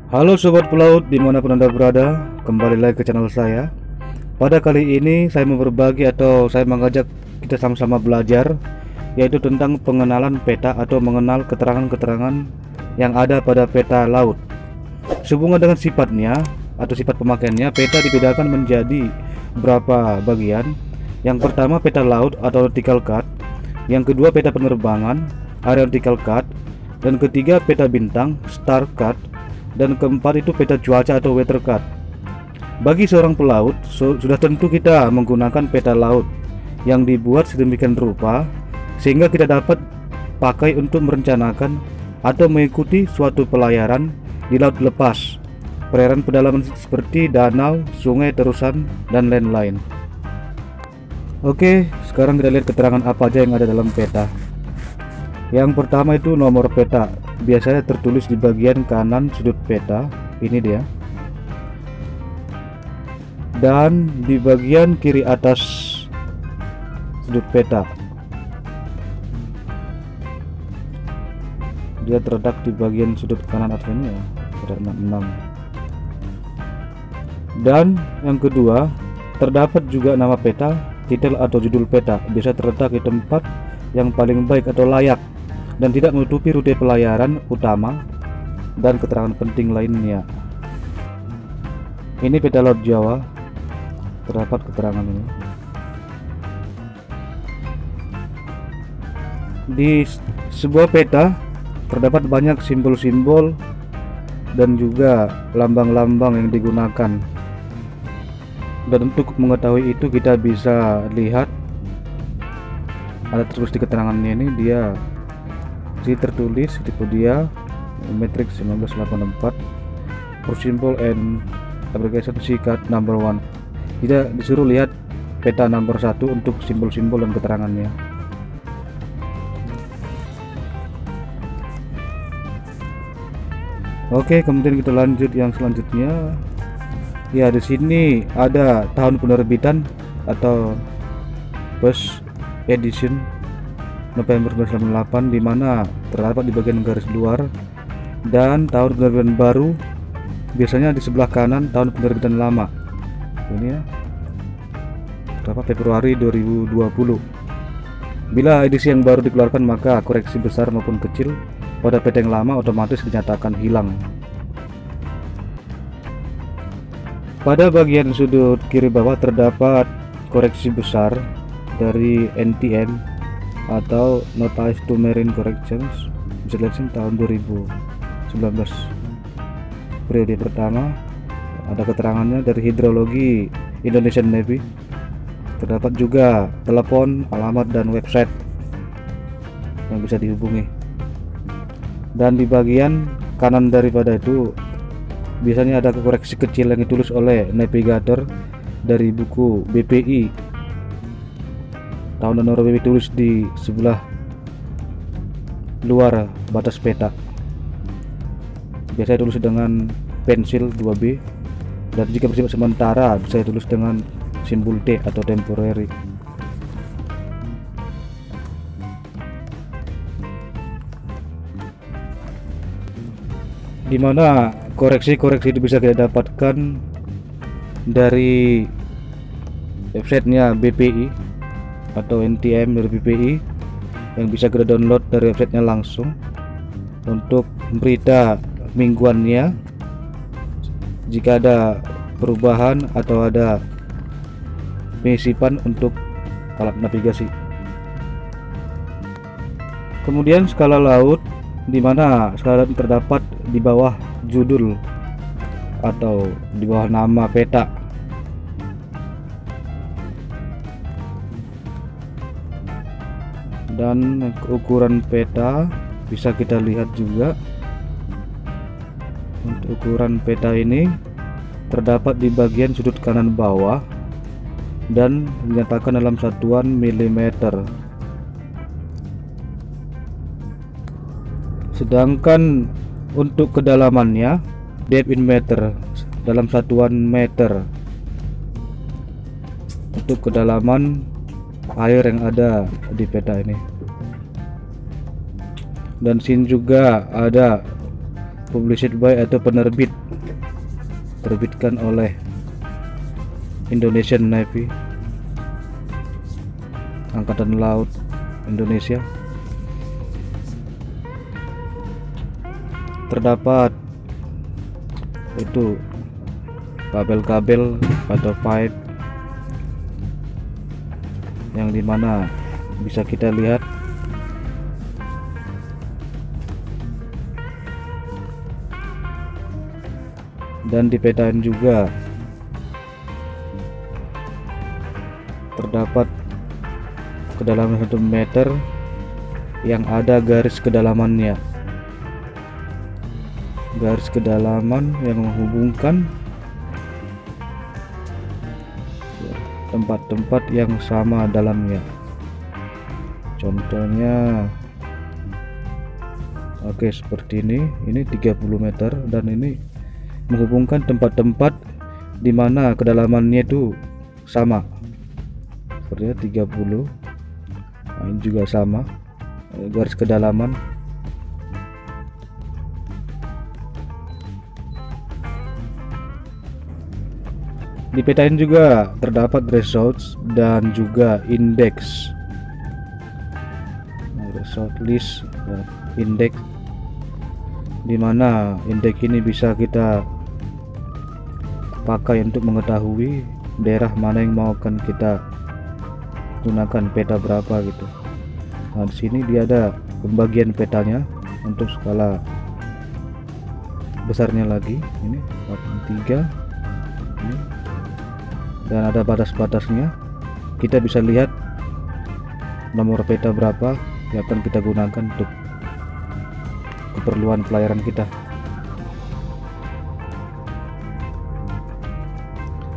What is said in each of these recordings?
Halo sobat pelaut dimanapun anda berada, kembali lagi ke channel saya. Pada kali ini saya mau berbagi atau saya mengajak kita sama-sama belajar, yaitu tentang pengenalan peta atau mengenal keterangan-keterangan yang ada pada peta laut. Sehubungan dengan sifatnya atau sifat pemakaiannya, peta dibedakan menjadi beberapa bagian. Yang pertama peta laut atau nautical card, yang kedua peta penerbangan aeronautical card, dan ketiga peta bintang star card, dan keempat itu peta cuaca atau weather card. Bagi seorang pelaut, sudah tentu kita menggunakan peta laut yang dibuat sedemikian rupa sehingga kita dapat pakai untuk merencanakan atau mengikuti suatu pelayaran di laut lepas, perairan pedalaman seperti danau, sungai, terusan, dan lain-lain. Oke, sekarang kita lihat keterangan apa aja yang ada dalam peta. Yang pertama itu nomor peta, biasanya tertulis di bagian kanan sudut peta, ini dia. Dan di bagian kiri atas sudut peta, dia terletak di bagian sudut kanan atasnya, ada 6. Dan yang kedua, terdapat juga nama peta, titel atau judul peta, bisa terletak di tempat yang paling baik atau layak dan tidak menutupi rute pelayaran utama dan keterangan penting lainnya. Ini peta Laut Jawa, terdapat keterangan ini. Di sebuah peta terdapat banyak simbol-simbol dan juga lambang-lambang yang digunakan. Dan untuk mengetahui itu kita bisa lihat ada tertulis di keterangannya ini, dia tertulis tipe dia Matrix 1984 for symbol and application card number 1. Kita disuruh lihat peta nomor 1 untuk simbol-simbol dan keterangannya. Oke, kemudian kita lanjut yang selanjutnya. Ya, di sini ada tahun penerbitan atau first edition November 1998, di mana terdapat di bagian garis luar, dan tahun penerbitan baru biasanya di sebelah kanan tahun penerbitan lama. Ini ya, terdapat Februari 2020. Bila edisi yang baru dikeluarkan, maka koreksi besar maupun kecil pada peta yang lama otomatis dinyatakan hilang. Pada bagian sudut kiri bawah terdapat koreksi besar dari NTM atau Notice to Marine Corrections Selection tahun 2019. Periode pertama ada keterangannya dari Hidrologi Indonesian Navy. Terdapat juga telepon, alamat, dan website yang bisa dihubungi. Dan di bagian kanan daripada itu biasanya ada koreksi kecil yang ditulis oleh navigator dari buku BPI. Tahun dan nomor BPI tulis di sebelah luar batas peta. Biasanya tulis dengan pensil 2B, dan jika bersifat sementara bisa tulis dengan simbol T atau temporary. Dimana koreksi-koreksi itu bisa kita dapatkan dari websitenya BPI atau NTM dari BPI, yang bisa kita download dari websitenya langsung untuk berita mingguannya. Jika ada perubahan atau ada pengisipan untuk alat navigasi. Kemudian skala laut, di mana skala laut terdapat di bawah judul atau di bawah nama peta. Dan ukuran peta bisa kita lihat juga. Untuk ukuran peta ini terdapat di bagian sudut kanan bawah dan dinyatakan dalam satuan milimeter. Sedangkan untuk kedalamannya depth in meter dalam satuan meter. Untuk kedalaman air yang ada di peta ini. Dan sini juga ada published by atau penerbit, terbitkan oleh Indonesian Navy, Angkatan Laut Indonesia. Terdapat itu kabel-kabel atau pipe yang dimana bisa kita lihat dan dipetain juga. Terdapat kedalaman 1 meter yang ada garis kedalamannya, garis kedalaman yang menghubungkan tempat-tempat yang sama dalamnya. Contohnya oke seperti ini 30 meter, dan ini menghubungkan tempat-tempat di mana kedalamannya itu sama. Sepertinya 30. Nah, ini juga sama garis kedalaman. Dipetain juga terdapat results dan juga indeks. Result list, indeks, dimana indeks ini bisa kita pakai untuk mengetahui daerah mana yang mau akan kita gunakan peta berapa gitu. Nah, di sini dia ada pembagian petanya untuk skala besarnya lagi. Ini 83 ini, dan ada batas-batasnya. Kita bisa lihat nomor peta berapa yang akan kita gunakan untuk keperluan pelayaran kita.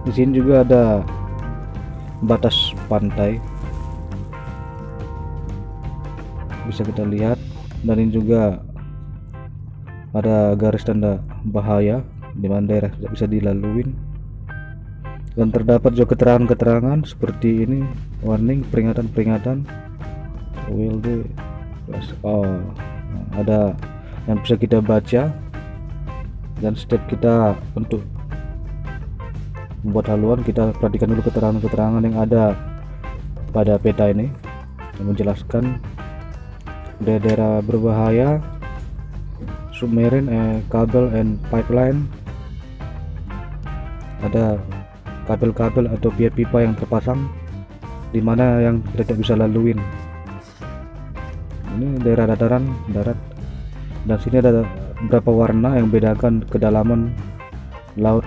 Di sini juga ada batas pantai, bisa kita lihat, dan ini juga ada garis tanda bahaya di mana daerah tidak bisa dilalui. Dan terdapat juga keterangan-keterangan seperti ini, warning, peringatan-peringatan, WLD, ada yang bisa kita baca. Dan setiap kita untuk membuat haluan, kita perhatikan dulu keterangan-keterangan yang ada pada peta ini yang menjelaskan daerah berbahaya, submarine, kabel and pipeline, ada kabel-kabel atau pipa-pipa yang terpasang di mana yang kita tidak bisa laluin. Ini daerah dataran, darat, dan sini ada beberapa warna yang bedakan kedalaman laut,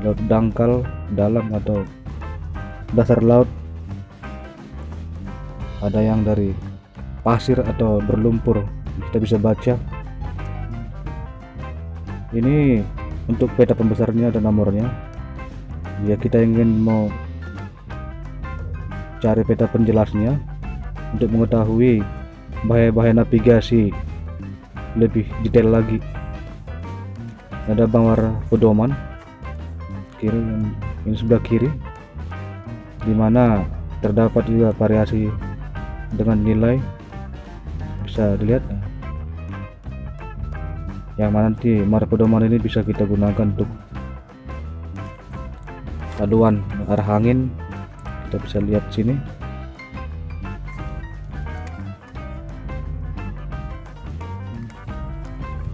laut dangkal, dalam atau dasar laut. Ada yang dari pasir atau berlumpur, kita bisa baca. Ini untuk peta pembesarnya ada nomornya. Ya, kita ingin mau cari peta penjelasnya untuk mengetahui bahaya-bahaya navigasi lebih detail lagi. Ada bawah pedoman kiri, ini sebelah kiri, dimana terdapat juga variasi dengan nilai, bisa dilihat yang mana nanti marah pedoman ini bisa kita gunakan untuk paduan arah angin. Kita bisa lihat sini.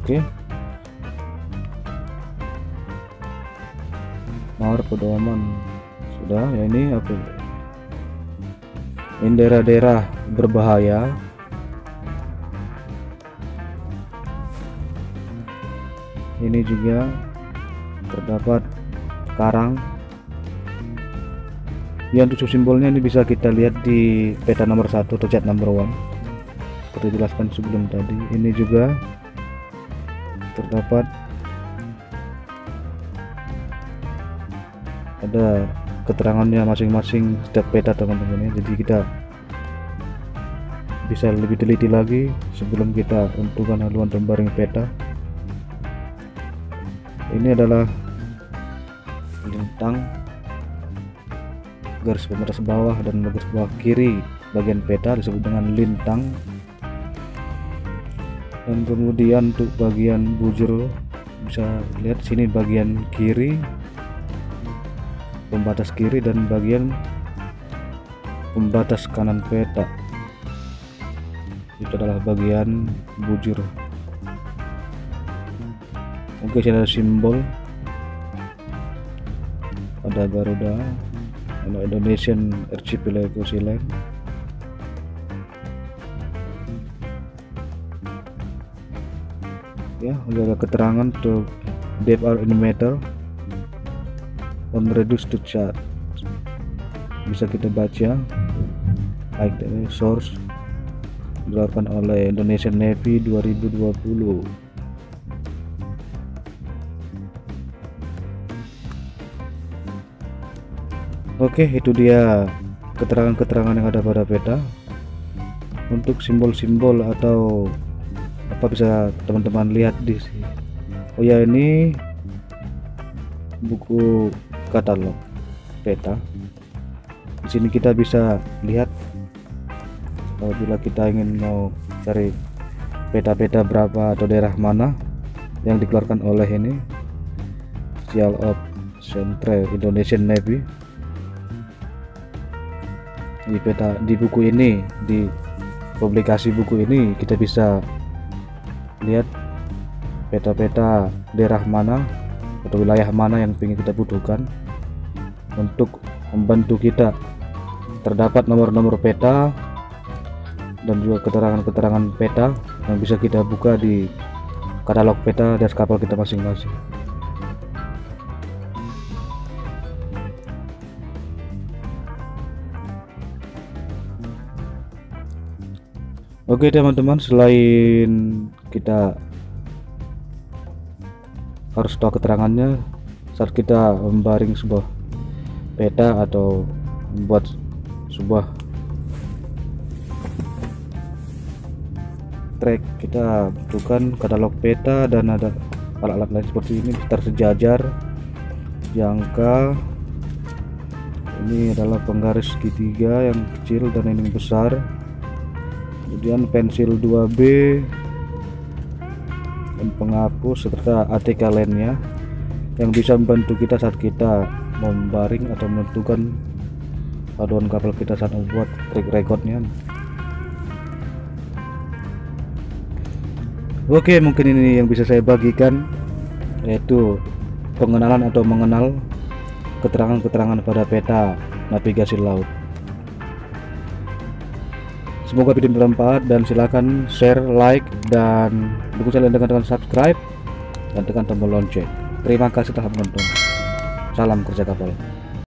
Oke, marah pedoman sudah ya. Ini apa, ini daerah-daerah berbahaya. Ini juga terdapat karang. Yang untuk simbolnya ini bisa kita lihat di peta nomor 1 atau chat number 1 seperti dijelaskan sebelum tadi. Ini juga terdapat ada keterangannya masing-masing setiap peta teman-teman ya. Jadi kita bisa lebih teliti lagi sebelum kita tentukan haluan tembaring peta. Ini adalah lintang, garis pembatas bawah dan garis bawah kiri bagian peta disebut dengan lintang. Dan kemudian untuk bagian bujur bisa lihat sini bagian kiri, pembatas kiri, dan bagian pembatas kanan peta. Itu adalah bagian bujur. Oke, sini ada simbol, ada Garuda, ada Indonesian Archipelago Sealand. Ya, ada keterangan untuk depth are in meter on reduced to chart. Bisa kita baca like the source dikeluarkan oleh Indonesian Navy 2020. Oke, itu dia keterangan-keterangan yang ada pada peta. Untuk simbol-simbol atau apa bisa teman-teman lihat di sini. Oh ya, ini buku katalog peta. Di sini kita bisa lihat apabila kita ingin mau cari peta-peta berapa atau daerah mana yang dikeluarkan oleh ini Sial of Central Indonesian Navy. Di peta, di buku ini, di publikasi buku ini kita bisa lihat peta-peta daerah mana atau wilayah mana yang ingin kita butuhkan untuk membantu kita. Terdapat nomor-nomor peta dan juga keterangan-keterangan peta yang bisa kita buka di katalog peta das kapal kita masing-masing. Oke teman-teman, selain kita harus tahu keterangannya saat kita membaring sebuah peta atau membuat sebuah track, kita butuhkan katalog peta dan ada alat-alat lain seperti ini tersejajar, jangka. Ini adalah penggaris segitiga yang kecil dan ini yang besar. Kemudian pensil 2B dan penghapus serta ATK lainnya yang bisa membantu kita saat kita membaring atau menentukan paduan kapal kita saat membuat track recordnya. Oke, mungkin ini yang bisa saya bagikan, yaitu pengenalan atau mengenal keterangan-keterangan pada peta navigasi laut. Semoga video bermanfaat dan silakan share, like, dan dukung channel dengan subscribe dan tekan tombol lonceng. Terima kasih telah menonton. Salam kerja kapal.